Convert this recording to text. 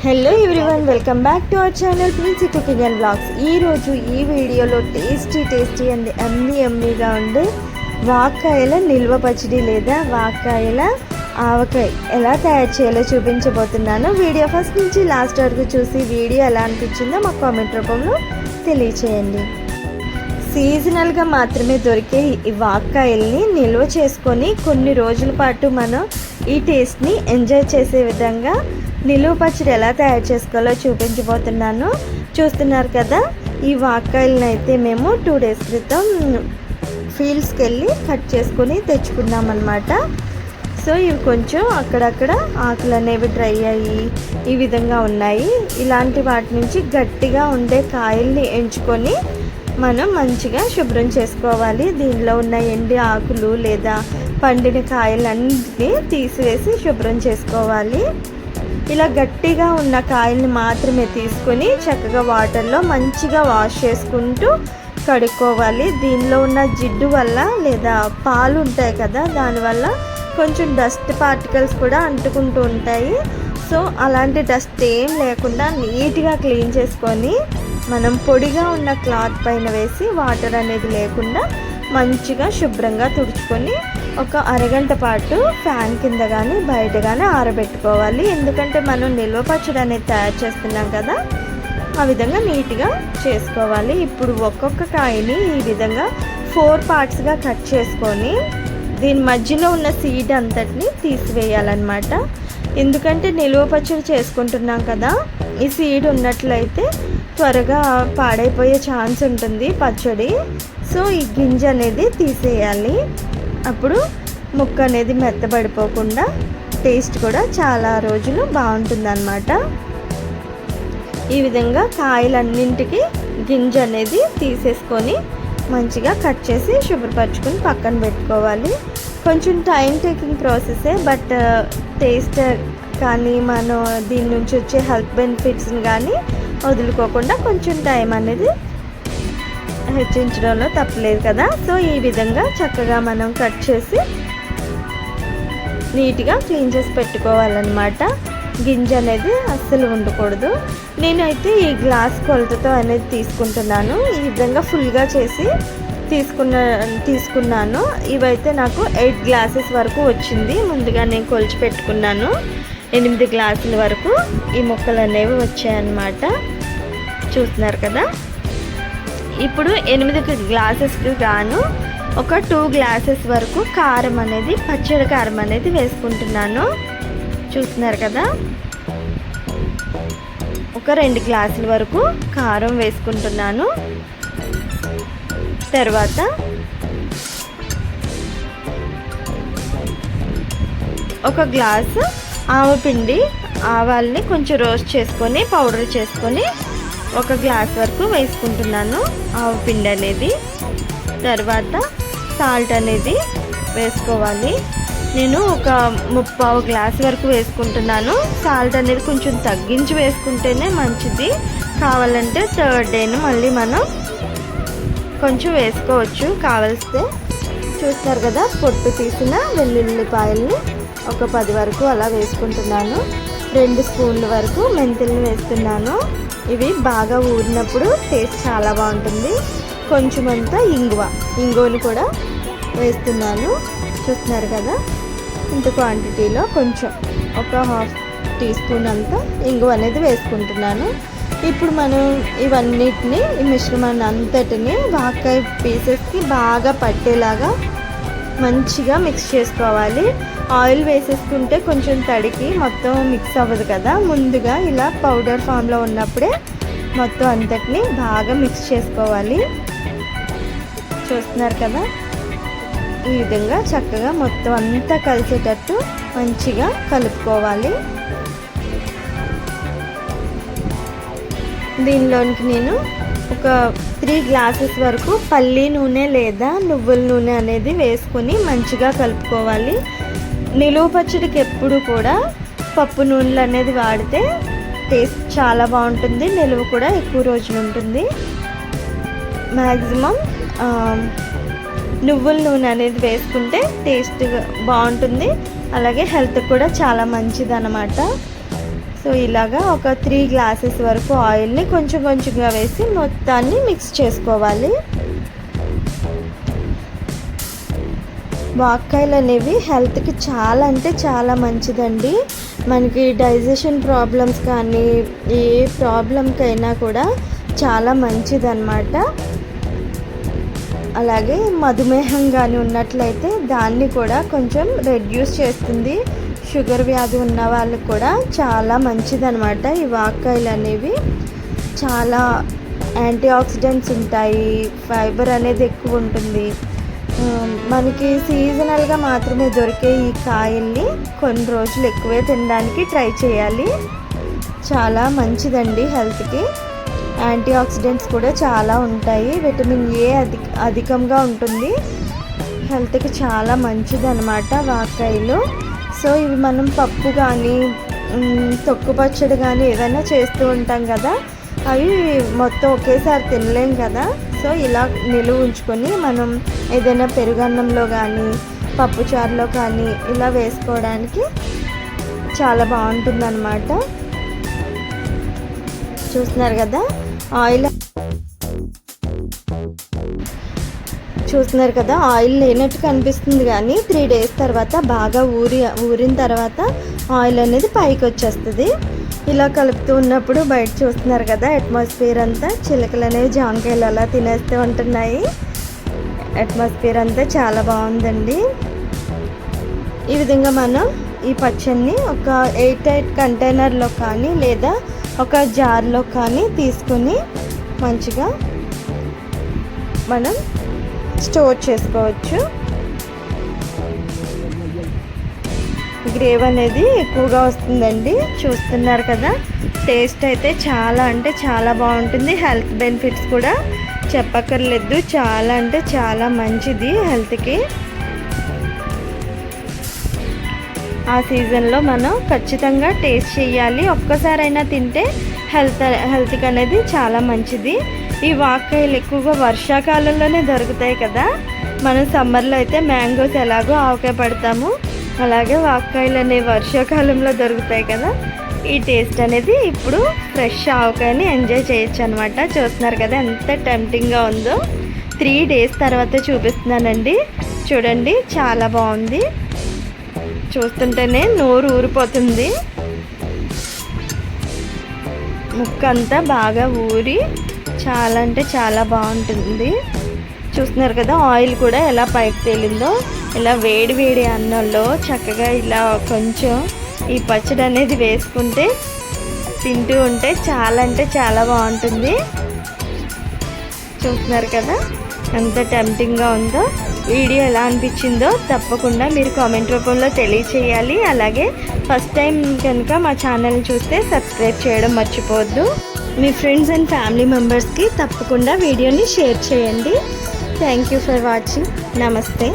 Hello everyone, welcome back to our channel Princy cooking and blogs. ఈరోజు ఈ వీడియోలో tasty and ఎమ్మీగా ఉండే వాక్కాయల నిల్వ పచ్చడి లేదా వాక్కాయల ఆవకాయ ఎలా తయారు చేయాలో చూపించబోతున్నాను. వీడియో ఫస్ట్ నుంచి లాస్ట్ వరకు చూసి వీడియో ఎలా అనిపించిందో మాకు కామెంట్ రూపంలో తెలియచేయండి. సీజనల్గా మాత్రమే దొరికే ఈ వాక్కాయల్ని నిల్వ చేసుకొని కొన్ని రోజుల పాటు మనం ఈ టేస్ట్ని ఎంజాయ్ చేసే విధంగా నిలువ పచ్చడి ఎలా తయారు చేసుకోవాలో చూపించబోతున్నాను. చూస్తున్నారు కదా, ఈ వాక్కాయలను అయితే మేము 2 days క్రితం ఫీల్డ్స్కి వెళ్ళి కట్ చేసుకొని తెచ్చుకున్నాం అన్నమాట. సో ఇవి కొంచెం అక్కడక్కడ ఆకులు అనేవి డ్రై అయ్యి ఈ విధంగా ఉన్నాయి. ఇలాంటి వాటి నుంచి గట్టిగా ఉండే కాయల్ని ఎంచుకొని మనం మంచిగా శుభ్రం చేసుకోవాలి. దీనిలో ఉన్న ఎండి ఆకులు లేదా పండిన కాయలన్నింటినీ తీసివేసి శుభ్రం చేసుకోవాలి. ఇలా గట్టిగా ఉన్న కాయల్ని మాత్రమే తీసుకొని చక్కగా వాటర్లో మంచిగా వాష్ చేసుకుంటూ కడుక్కోవాలి. దీనిలో ఉన్న జిడ్డు వల్ల లేదా పాలు ఉంటాయి కదా, దానివల్ల కొంచెం డస్ట్ పార్టికల్స్ కూడా అంటుకుంటూ ఉంటాయి. సో అలాంటి డస్ట్ ఏం లేకుండా నీట్గా క్లీన్ చేసుకొని మనం పొడిగా ఉన్న క్లాత్ పైన వేసి వాటర్ అనేది లేకుండా మంచిగా శుభ్రంగా తుడుచుకొని ఒక అరగంట పాటు ఫ్యాన్ కింద కానీ బయట కానీ ఆరబెట్టుకోవాలి. ఎందుకంటే మనం నిల్వ పచ్చడి అనేది తయారు చేస్తున్నాం కదా, ఆ విధంగా నీట్గా చేసుకోవాలి. ఇప్పుడు ఒక్కొక్క కాయని ఈ విధంగా 4 partsగా కట్ చేసుకొని దీని మధ్యలో ఉన్న సీడ్ అంతటిని తీసివేయాలన్నమాట. ఎందుకంటే నిల్వ పచ్చడి చేసుకుంటున్నాం కదా, ఈ సీడ్ ఉన్నట్లయితే త్వరగా పాడైపోయే ఛాన్స్ ఉంటుంది పచ్చడి. సో ఈ గింజ అనేది తీసేయాలి. అప్పుడు ముక్క అనేది మెత్తబడిపోకుండా టేస్ట్ కూడా చాలా రోజులు బాగుంటుందన్నమాట. ఈ విధంగా కాయలన్నింటికి గింజ అనేది తీసేసుకొని మంచిగా కట్ చేసి శుభ్రపరచుకొని పక్కన పెట్టుకోవాలి. కొంచెం టైం టేకింగ్ ప్రాసెసే, బట్ టేస్ట్ కానీ మనం దీని నుంచి వచ్చే హెల్త్ బెనిఫిట్స్ని కానీ వదులుకోకుండా కొంచెం టైం అనేది హెచ్చించడంలో తప్పలేదు కదా. సో ఈ విధంగా చక్కగా మనం కట్ చేసి నీట్గా క్లీన్ చేసి పెట్టుకోవాలన్నమాట. గింజ అనేది అస్సలు ఉండకూడదు. నేనైతే ఈ గ్లాస్ కొలతతో అనేది తీసుకుంటున్నాను. ఈ విధంగా ఫుల్గా చేసి తీసుకున్నాను. ఇవైతే నాకు 8 glasses వరకు వచ్చింది. ముందుగా నేను కొలిచి పెట్టుకున్నాను. 8 గ్లాసుల వరకు ఈ ముక్కలు అనేవి వచ్చాయన్నమాట. చూస్తున్నారు కదా. ఇప్పుడు 8 గ్లాసెస్కి గాను ఒక 2 glasses వరకు కారం అనేది, పచ్చడి కారం అనేది వేసుకుంటున్నాను. చూస్తున్నారు కదా, ఒక 2 గ్లాసుల వరకు కారం వేసుకుంటున్నాను. తర్వాత ఒక గ్లాసు ఆవపిండి, ఆవాల్ని కొంచెం రోస్ట్ చేసుకొని పౌడర్ చేసుకొని 1 గ్లాస్ వరకు వేసుకుంటున్నాను ఆవపిండి అనేది. తర్వాత సాల్ట్ అనేది వేసుకోవాలి. నేను ఒక 3/4 గ్లాస్ వరకు వేసుకుంటున్నాను. సాల్ట్ అనేది కొంచెం తగ్గించి వేసుకుంటేనే మంచిది. కావాలంటే 3rd day మళ్ళీ మనం కొంచెం వేసుకోవచ్చు కావలిస్తే. చూస్తారు కదా, పొట్టు తీసిన వెల్లుల్లిపాయల్ని ఒక 10 వరకు అలా వేసుకుంటున్నాను. 2 స్పూన్ల వరకు మెంతుల్ని వేస్తున్నాను. ఇవి బాగా ఊరినప్పుడు టేస్ట్ చాలా బాగుంటుంది. కొంచెం అంతా ఇంగువని కూడా వేస్తున్నాను. చూస్తున్నారు కదా, ఇంత క్వాంటిటీలో కొంచెం ఒక 1/2 teaspoon అంతా ఇంగువ అనేది వేసుకుంటున్నాను. ఇప్పుడు మనం ఇవన్నిటిని, ఈ మిశ్రమాన్ని అంతటిని వాక్కాయ పీసెస్కి బాగా పట్టేలాగా మంచిగా మిక్స్ చేసుకోవాలి. ఆయిల్ వేసేసుకుంటే కొంచెం తడికి మొత్తం మిక్స్ అవ్వదు కదా. ముందుగా ఇలా పౌడర్ ఫామ్లో ఉన్నప్పుడే మొత్తం అంతటిని బాగా మిక్స్ చేసుకోవాలి. చూస్తున్నారు కదా, ఈ విధంగా చక్కగా మొత్తం అంతా కలిసేటట్టు మంచిగా కలుపుకోవాలి. దీనిలోనికి నేను ఒక 3 glasses వరకు పల్లి నూనె లేదా నువ్వుల నూనె అనేది వేసుకొని మంచిగా కలుపుకోవాలి. నిలువ పచ్చడికి ఎప్పుడు కూడా పప్పు నూనెలు అనేది వాడితే టేస్ట్ చాలా బాగుంటుంది. నిలువ కూడా ఎక్కువ రోజులు ఉంటుంది. మ్యాక్సిమం నువ్వుల నూనె అనేది వేసుకుంటే టేస్ట్ బాగుంటుంది. అలాగే హెల్త్ కూడా చాలా మంచిది అన్నమాట. సో ఇలాగా ఒక 3 గ్లాసెస్ వరకు ఆయిల్ని కొంచెం కొంచెంగా వేసి మొత్తాన్ని మిక్స్ చేసుకోవాలి. వాక్కాయలు అనేవి హెల్త్కి చాలా అంటే చాలా మంచిదండి. మనకి డైజెషన్ ప్రాబ్లమ్స్ కానీ ఏ ప్రాబ్లంకైనా కూడా చాలా మంచిదన్నమాట. అలాగే మధుమేహం కానీ ఉన్నట్లయితే దాన్ని కూడా కొంచెం రెడ్యూస్ చేస్తుంది. షుగర్ వ్యాధి ఉన్న వాళ్ళకి కూడా చాలా మంచిదన్నమాట. ఈ వాక్కాయలు అనేవి చాలా యాంటీ ఆక్సిడెంట్స్ ఉంటాయి, ఫైబర్ అనేది ఎక్కువ ఉంటుంది. మనకి సీజనల్గా మాత్రమే దొరికే ఈ కాయల్ని కొన్ని రోజులు ఎక్కువే తినడానికి ట్రై చేయాలి. చాలా మంచిదండి హెల్త్కి. యాంటీ ఆక్సిడెంట్స్ కూడా చాలా ఉంటాయి. విటమిన్ ఏ అధికంగా ఉంటుంది. హెల్త్కి చాలా మంచిదన్నమాట వాక్కాయలు. సో ఇవి మనం పప్పు కానీ తొక్కు పచ్చడి కానీ ఏదైనా చేస్తూ ఉంటాం కదా, అవి మొత్తం ఒకేసారి తినలేం కదా. సో ఇలా నిలువ ఉంచుకొని మనం ఏదైనా పెరుగన్నంలో కానీ పప్పుచారులో కానీ ఇలా వేసుకోవడానికి చాలా బాగుంటుందన్నమాట. చూస్తున్నారు కదా ఆయిల్ లేనట్టు కనిపిస్తుంది, కానీ 3 days తర్వాత బాగా ఊరిన తర్వాత ఆయిల్ అనేది పైకి వచ్చేస్తుంది. ఇలా కలుపుతూ ఉన్నప్పుడు బయట చూస్తున్నారు కదా అట్మాస్ఫియర్ అంతా, చిలకలు అనేవి జాంకాయలు అలా తినేస్తూ ఉంటున్నాయి. అట్మాస్ఫియర్ అంతా చాలా బాగుందండి. ఈ విధంగా మనం ఈ పచ్చడిని ఒక 8 కంటైనర్లో కానీ లేదా ఒక జార్లో కానీ తీసుకొని మంచిగా మనం స్టోర్ చేసుకోవచ్చు. గ్రేవీ అనేది ఎక్కువగా వస్తుందండి. చూస్తున్నారు కదా, టేస్ట్ అయితే చాలా అంటే చాలా బాగుంటుంది. హెల్త్ బెనిఫిట్స్ కూడా చెప్పక్కర్లేదు, చాలా అంటే చాలా మంచిది హెల్త్కి. ఆ సీజన్లో మనం ఖచ్చితంగా టేస్ట్ చేయాలి. ఒక్కసారైనా తింటే హెల్త్కి అనేది చాలా మంచిది. ఈ వాక్కాయలు ఎక్కువగా వర్షాకాలంలోనే దొరుకుతాయి కదా. మనం సమ్మర్లో అయితే మ్యాంగోస్ ఎలాగో ఆవకాయ పడతాము, అలాగే వాక్కాయలు అనేవి వర్షాకాలంలో దొరుకుతాయి కదా. ఈ టేస్ట్ అనేది ఇప్పుడు ఫ్రెష్ ఆవకాయని ఎంజాయ్ చేయొచ్చు అనమాట. చూస్తున్నారు కదా ఎంత టెంప్టింగ్గా ఉందో. 3 days తర్వాత చూపిస్తున్నానండి. చూడండి చాలా బాగుంది, చూస్తుంటేనే నోరు ఊరిపోతుంది. ముక్క అంతా బాగా ఊరి చాలా అంటే చాలా బాగుంటుంది. చూస్తున్నారు కదా ఆయిల్ కూడా ఎలా పైకి తేలిందో. ఇలా వేడి వేడి అన్నంలో చక్కగా ఇలా కొంచెం ఈ పచ్చడి అనేది వేసుకుంటే తింటూ ఉంటే చాలా అంటే చాలా బాగుంటుంది. చూస్తున్నారు కదా ఎంత టెంప్టింగ్గా ఉందో. వీడియో ఎలా అనిపించిందో తప్పకుండా మీరు కామెంట్ రూపంలో తెలియచేయాలి. అలాగే ఫస్ట్ టైం కనుక మా ఛానల్ని చూస్తే సబ్స్క్రైబ్ చేయడం మర్చిపోవద్దు. మీ ఫ్రెండ్స్ అండ్ ఫ్యామిలీ మెంబర్స్కి తప్పకుండా వీడియోని షేర్ చేయండి. Thank you for watching. నమస్తే.